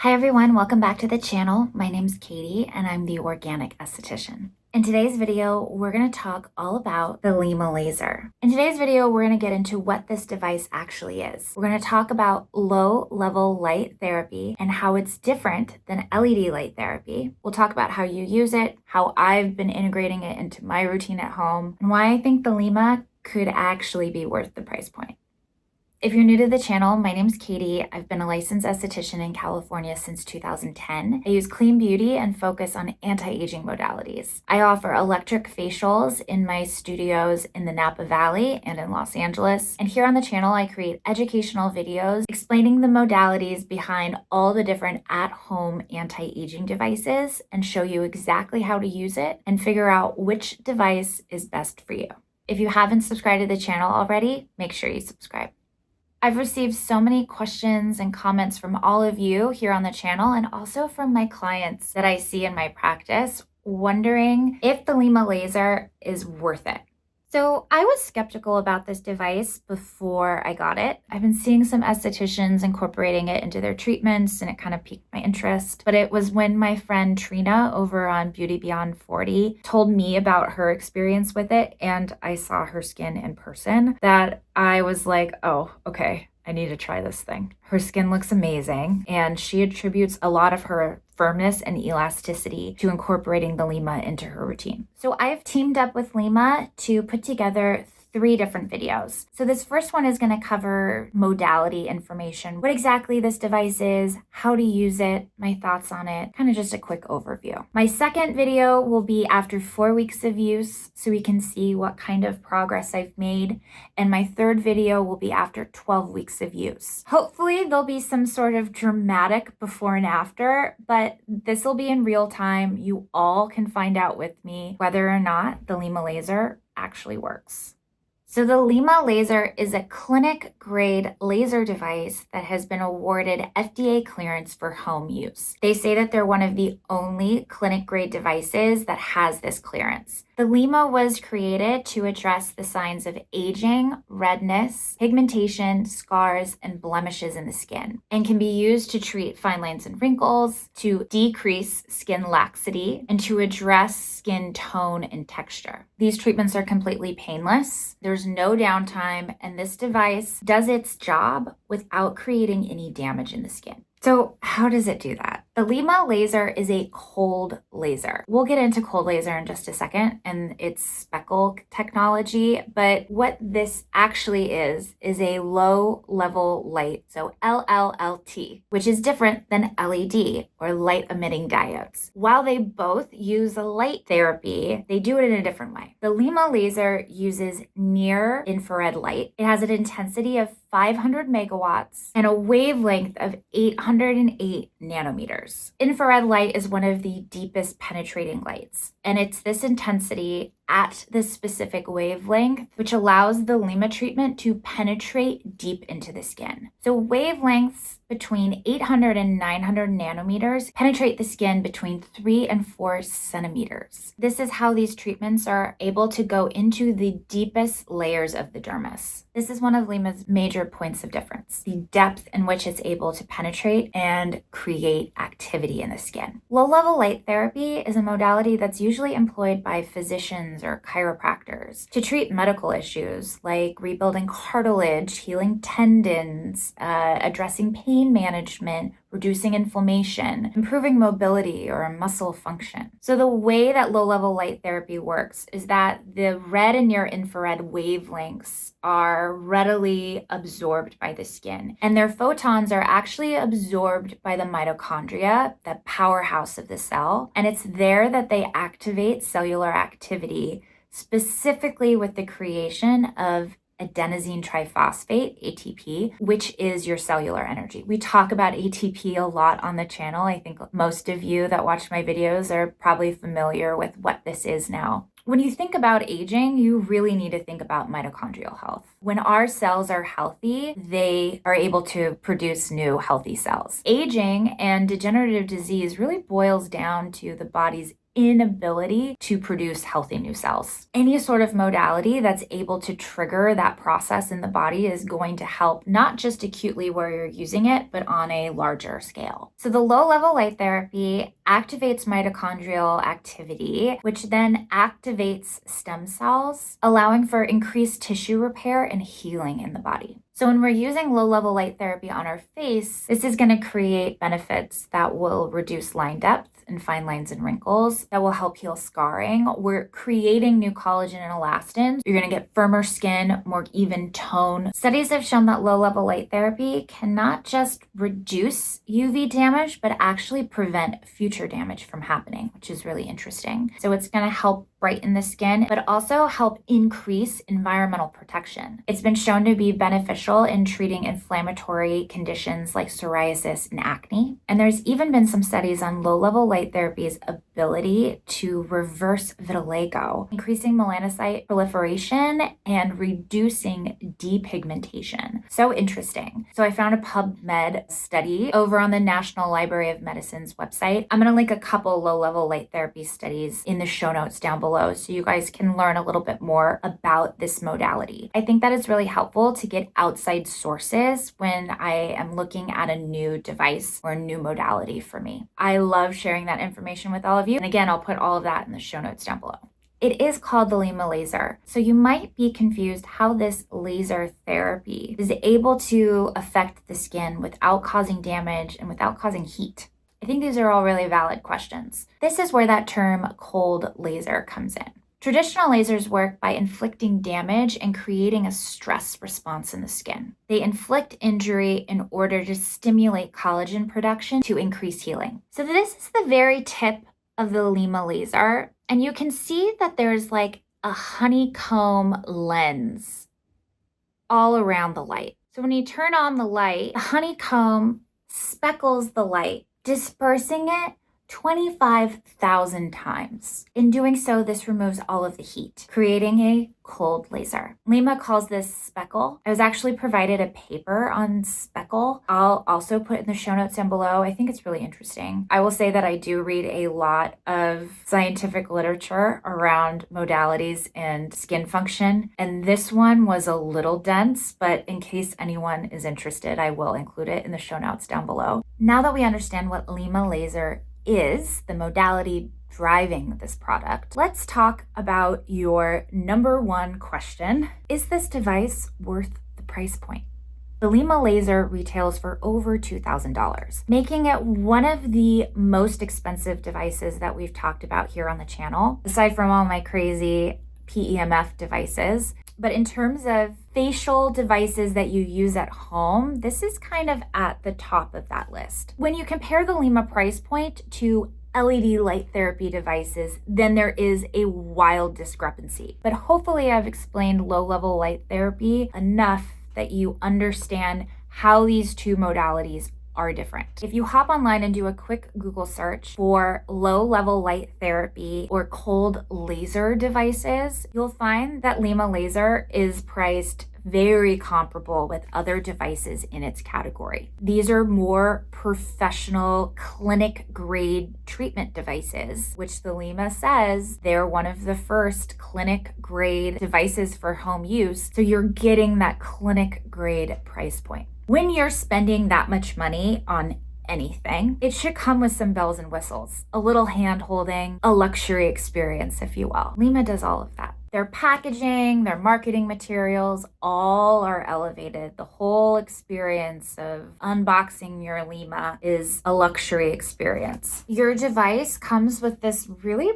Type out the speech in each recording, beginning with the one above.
Hi everyone, welcome back to the channel. My name's Katie and I'm the organic esthetician. In today's video, we're going to talk all about the LYMA laser. In today's video, we're going to get into what this device actually is. We're going to talk about low-level light therapy and how it's different than LED light therapy. We'll talk about how you use it, how I've been integrating it into my routine at home, and why I think the LYMA could actually be worth the price point. If you're new to the channel, my name's Katie. I've been a licensed esthetician in California since 2010. I use clean beauty and focus on anti-aging modalities. I offer electric facials in my studios in the Napa Valley and in Los Angeles. And here on the channel, I create educational videos explaining the modalities behind all the different at-home anti-aging devices and show you exactly how to use it and figure out which device is best for you. If you haven't subscribed to the channel already, make sure you subscribe. I've received so many questions and comments from all of you here on the channel and also from my clients that I see in my practice wondering if the LYMA laser is worth it. So I was skeptical about this device before I got it. I've been seeing some estheticians incorporating it into their treatments and it kind of piqued my interest. But it was when my friend Trina over on Beauty Beyond 40 told me about her experience with it and I saw her skin in person that I was like, oh, okay, I need to try this thing. Her skin looks amazing and she attributes a lot of her firmness and elasticity to incorporating the LYMA into her routine. So I've teamed up with LYMA to put together 3 different videos. So this first one is going to cover modality information, what exactly this device is, how to use it, my thoughts on it, kind of just a quick overview. My second video will be after 4 weeks of use so we can see what kind of progress I've made. And my third video will be after 12 weeks of use. Hopefully there'll be some sort of dramatic before and after, but this will be in real time. You all can find out with me whether or not the LYMA laser actually works. So the LYMA laser is a clinic-grade laser device that has been awarded FDA clearance for home use. They say that they're one of the only clinic-grade devices that has this clearance. The LYMA was created to address the signs of aging, redness, pigmentation, scars, and blemishes in the skin, and can be used to treat fine lines and wrinkles, to decrease skin laxity, and to address skin tone and texture. These treatments are completely painless. There's no downtime, and this device does its job without creating any damage in the skin. So how does it do that? The LYMA laser is a cold laser. We'll get into cold laser in just a second and its speckle technology, but what this actually is a low level light, so LLT, which is different than LED or light emitting diodes. While they both use light therapy, they do it in a different way. The LYMA laser uses near infrared light. It has an intensity of 500 megawatts and a wavelength of 808 nanometers. Infrared light is one of the deepest penetrating lights, and it's this intensity at this specific wavelength, which allows the LYMA treatment to penetrate deep into the skin. So wavelengths between 800 and 900 nanometers penetrate the skin between 3 and 4 centimeters. This is how these treatments are able to go into the deepest layers of the dermis. This is one of LYMA's major points of difference, the depth in which it's able to penetrate and create activity in the skin. Low-level light therapy is a modality that's usually employed by physicians or chiropractors to treat medical issues like rebuilding cartilage, healing tendons, addressing pain management, reducing inflammation, improving mobility or muscle function. So the way that low-level light therapy works is that the red and near infrared wavelengths are readily absorbed by the skin, and their photons are actually absorbed by the mitochondria, the powerhouse of the cell, and it's there that they activate cellular activity, specifically with the creation of adenosine triphosphate, ATP, which is your cellular energy. We talk about ATP a lot on the channel. I think most of you that watch my videos are probably familiar with what this is now. When you think about aging, you really need to think about mitochondrial health. When our cells are healthy, they are able to produce new healthy cells. Aging and degenerative disease really boils down to the body's inability to produce healthy new cells. Any sort of modality that's able to trigger that process in the body is going to help not just acutely where you're using it, but on a larger scale. So the low-level light therapy activates mitochondrial activity, which then activates stem cells, allowing for increased tissue repair and healing in the body. So when we're using low-level light therapy on our face, this is going to create benefits that will reduce line depth and fine lines and wrinkles, that will help heal scarring. We're creating new collagen and elastin. You're going to get firmer skin, more even tone. Studies have shown that low-level light therapy can not just reduce UV damage, but actually prevent future damage from happening, which is really interesting. So it's going to help brighten the skin, but also help increase environmental protection. It's been shown to be beneficial in treating inflammatory conditions like psoriasis and acne. And there's even been some studies on low-level light therapy's ability to reverse vitiligo, increasing melanocyte proliferation and reducing depigmentation. So interesting. So I found a PubMed study over on the National Library of Medicine's website. I'm going to link a couple low-level light therapy studies in the show notes down below, so you guys can learn a little bit more about this modality. I think that is really helpful to get outside sources when I am looking at a new device or a new modality for me. I love sharing that information with all of you. And again, I'll put all of that in the show notes down below. It is called the LYMA Laser. So you might be confused how this laser therapy is able to affect the skin without causing damage and without causing heat. I think these are all really valid questions. This is where that term cold laser comes in. Traditional lasers work by inflicting damage and creating a stress response in the skin. They inflict injury in order to stimulate collagen production to increase healing. So this is the very tip of the LYMA laser, and you can see that there's like a honeycomb lens all around the light. So when you turn on the light, the honeycomb speckles the light, dispersing it 25,000 times. In doing so, this removes all of the heat, creating a cold laser. LYMA calls this speckle. I was actually provided a paper on speckle. I'll also put in the show notes down below. I think it's really interesting. I will say that I do read a lot of scientific literature around modalities and skin function, and this one was a little dense, but in case anyone is interested, I will include it in the show notes down below. Now that we understand what LYMA laser is, the modality driving this product, let's talk about your number one question. Is this device worth the price point? The LYMA laser retails for over $2,000, making it one of the most expensive devices that we've talked about here on the channel, aside from all my crazy PEMF devices. But in terms of facial devices that you use at home, this is kind of at the top of that list. When you compare the LYMA price point to LED light therapy devices, then there is a wild discrepancy. But hopefully I've explained low-level light therapy enough that you understand how these two modalities are different. If you hop online and do a quick Google search for low-level light therapy or cold laser devices, you'll find that LYMA laser is priced very comparable with other devices in its category. These are more professional clinic grade treatment devices, which the LYMA says they're one of the first clinic grade devices for home use. So you're getting that clinic grade price point. When you're spending that much money on anything, it should come with some bells and whistles, a little hand holding, a luxury experience, if you will. LYMA does all of that. Their packaging, their marketing materials, all are elevated. The whole experience of unboxing your LYMA is a luxury experience. Your device comes with this really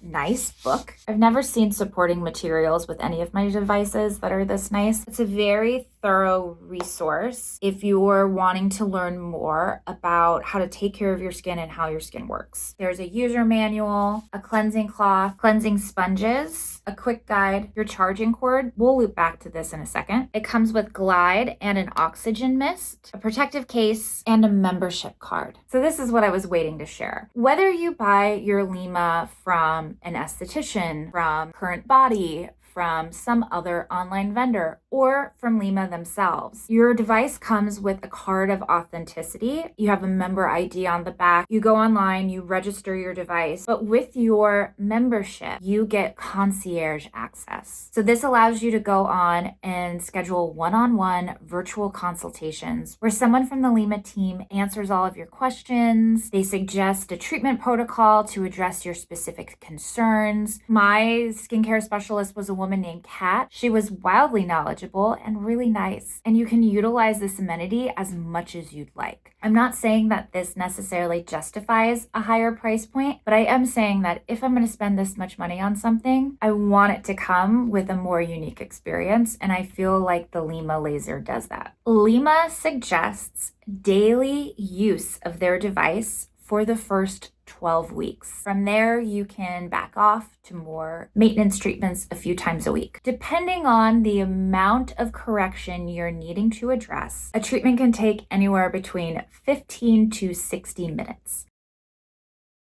nice book. I've never seen supporting materials with any of my devices that are this nice. It's a very thorough resource if you're wanting to learn more about how to take care of your skin and how your skin works. There's a user manual, a cleansing cloth, cleansing sponges, a quick guide, your charging cord. We'll loop back to this in a second. It comes with Glide and an oxygen mist, a protective case, and a membership card. So this is what I was waiting to share. Whether you buy your LYMA from an esthetician, from Current Body, from some other online vendor or from LYMA themselves. Your device comes with a card of authenticity. You have a member ID on the back. You go online, you register your device, but with your membership, you get concierge access. So this allows you to go on and schedule one-on-one virtual consultations where someone from the LYMA team answers all of your questions. They suggest a treatment protocol to address your specific concerns. My skincare specialist was a woman named Kat. She was wildly knowledgeable and really nice, and you can utilize this amenity as much as you'd like. I'm not saying that this necessarily justifies a higher price point, but I am saying that if I'm going to spend this much money on something, I want it to come with a more unique experience, and I feel like the LYMA Laser does that. LYMA suggests daily use of their device for the first 12 weeks. From there, you can back off to more maintenance treatments a few times a week. Depending on the amount of correction you're needing to address, a treatment can take anywhere between 15 to 60 minutes.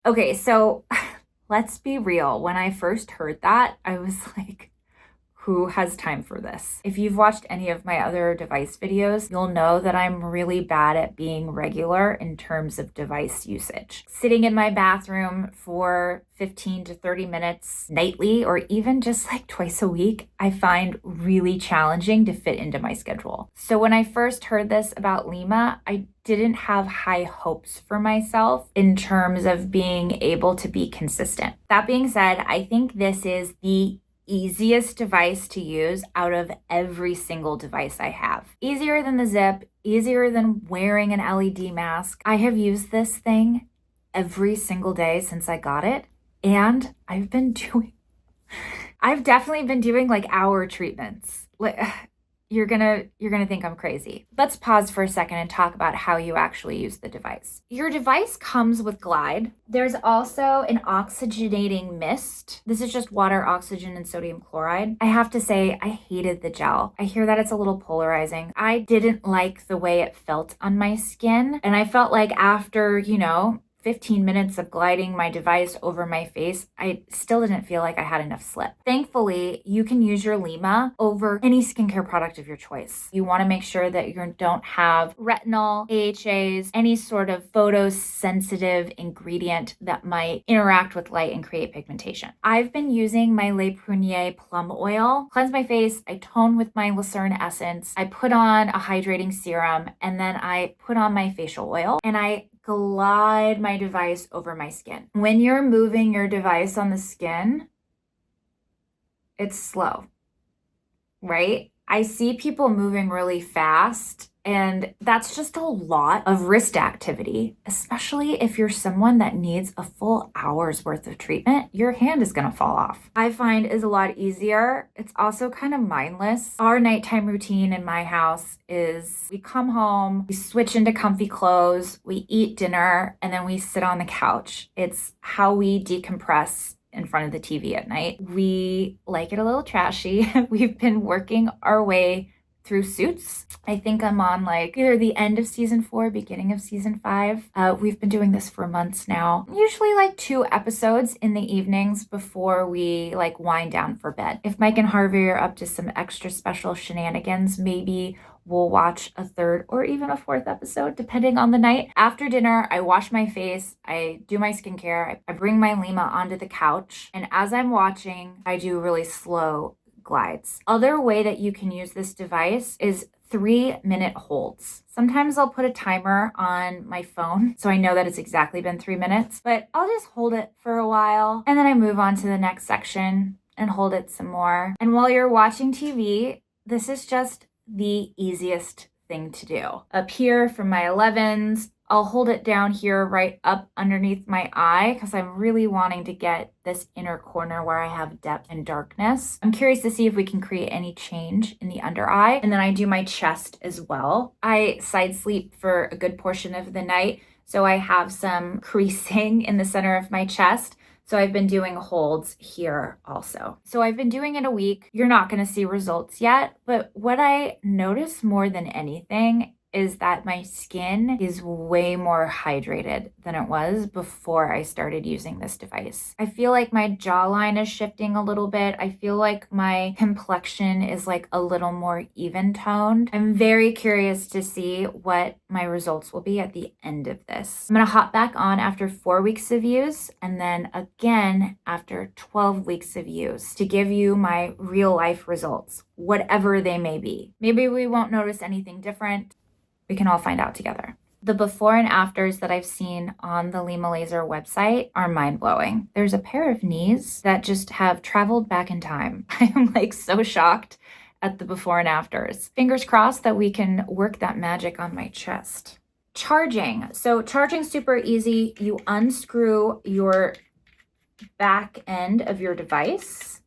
Okay, so let's be real. When I first heard that, I was like, who has time for this? If you've watched any of my other device videos, you'll know that I'm really bad at being regular in terms of device usage. Sitting in my bathroom for 15 to 30 minutes nightly, or even just like twice a week, I find really challenging to fit into my schedule. So when I first heard this about LYMA, I didn't have high hopes for myself in terms of being able to be consistent. That being said, I think this is the easiest device to use out of every single device I have. Easier than the Zip, easier than wearing an LED mask. I have used this thing every single day since I got it, and I've definitely been doing like hour treatments. Like, you're gonna think I'm crazy. Let's pause for a second and talk about how you actually use the device. Your device comes with Glide. There's also an oxygenating mist. This is just water, oxygen, and sodium chloride. I have to say, I hated the gel. I hear that it's a little polarizing. I didn't like the way it felt on my skin, and I felt like after, 15 minutes of gliding my device over my face, I still didn't feel like I had enough slip. Thankfully, you can use your LYMA over any skincare product of your choice. You want to make sure that you don't have retinol, AHAs, any sort of photosensitive ingredient that might interact with light and create pigmentation. I've been using my Le Prunier Plum Oil, cleanse my face, I tone with my Lucerne Essence, I put on a hydrating serum, and then I put on my facial oil, and I glide my device over my skin. When you're moving your device on the skin, it's slow, right? I see people moving really fast, and that's just a lot of wrist activity, especially if you're someone that needs a full hour's worth of treatment. Your hand is gonna fall off. I find is a lot easier. It's also kind of mindless. Our nighttime routine in my house is we come home, we switch into comfy clothes, we eat dinner, and then we sit on the couch. It's how we decompress in front of the TV at night. We like it a little trashy. We've been working our way through Suits. I think I'm on like either the end of season 4, beginning of season 5. We've been doing this for months now. Usually like 2 episodes in the evenings before we like wind down for bed. If Mike and Harvey are up to some extra special shenanigans, maybe we'll watch a 3rd or even a 4th episode, depending on the night. After dinner, I wash my face, I do my skincare, I bring my LYMA onto the couch, and as I'm watching, I do really slow glides. Other way that you can use this device is 3-minute holds. Sometimes I'll put a timer on my phone so I know that it's exactly been 3 minutes, but I'll just hold it for a while and then I move on to the next section and hold it some more. And while you're watching TV, this is just the easiest thing to do. Up here from my 11s, I'll hold it down here right up underneath my eye because I'm really wanting to get this inner corner where I have depth and darkness. I'm curious to see if we can create any change in the under eye. And then I do my chest as well. I side sleep for a good portion of the night, so I have some creasing in the center of my chest. So I've been doing holds here also. So I've been doing it a week. You're not going to see results yet, but what I notice more than anything is that my skin is way more hydrated than it was before I started using this device. I feel like my jawline is shifting a little bit. I feel like my complexion is like a little more even toned. I'm very curious to see what my results will be at the end of this. I'm gonna hop back on after 4 weeks of use and then again after 12 weeks of use to give you my real life results, whatever they may be. Maybe we won't notice anything different. We can all find out together. The before and afters that I've seen on the LYMA Laser website are mind-blowing. There's a pair of knees that just have traveled back in time. I'm like so shocked at the before and afters. Fingers crossed that we can work that magic on my chest. Charging. So charging's super easy. You unscrew your back end of your device.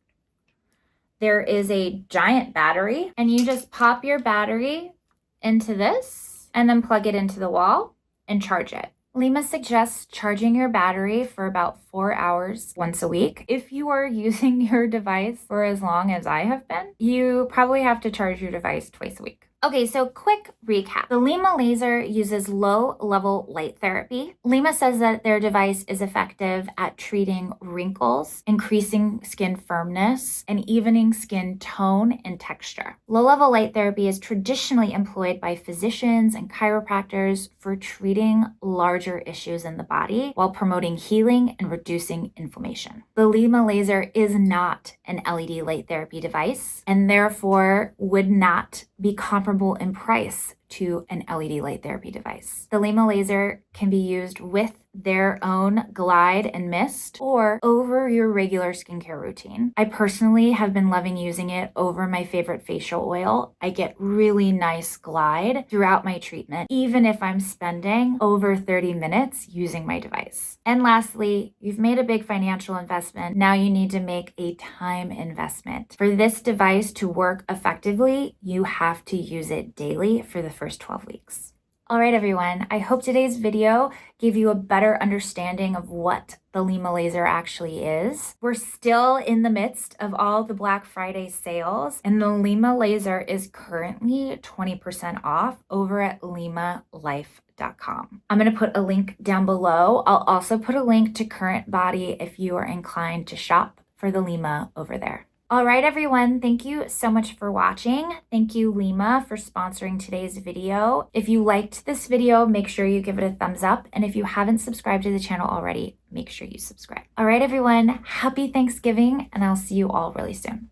There is a giant battery and you just pop your battery into this and then plug it into the wall and charge it. LYMA suggests charging your battery for about 4 hours once a week. If you are using your device for as long as I have been, you probably have to charge your device twice a week. Okay, so quick recap. The LYMA Laser uses low-level light therapy. LYMA says that their device is effective at treating wrinkles, increasing skin firmness, and evening skin tone and texture. Low-level light therapy is traditionally employed by physicians and chiropractors for treating larger issues in the body while promoting healing and reducing inflammation. The LYMA Laser is not an LED light therapy device and therefore would not be comparable in price to an LED light therapy device. The LYMA Laser can be used with their own glide and mist or over your regular skincare routine. I personally have been loving using it over my favorite facial oil. I get really nice glide throughout my treatment, even if I'm spending over 30 minutes using my device. And lastly, you've made a big financial investment. Now you need to make a time investment. For this device to work effectively, you have to use it daily for the first 12 weeks. All right, everyone, I hope today's video gave you a better understanding of what the LYMA Laser actually is. We're still in the midst of all the Black Friday sales, and the LYMA Laser is currently 20% off over at LYMALife.com. I'm going to put a link down below. I'll also put a link to Current Body if you are inclined to shop for the LYMA over there. All right, everyone, thank you so much for watching. Thank you, LYMA, for sponsoring today's video. If you liked this video, make sure you give it a thumbs up. And if you haven't subscribed to the channel already, make sure you subscribe. All right, everyone, happy Thanksgiving, and I'll see you all really soon.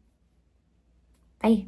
Bye.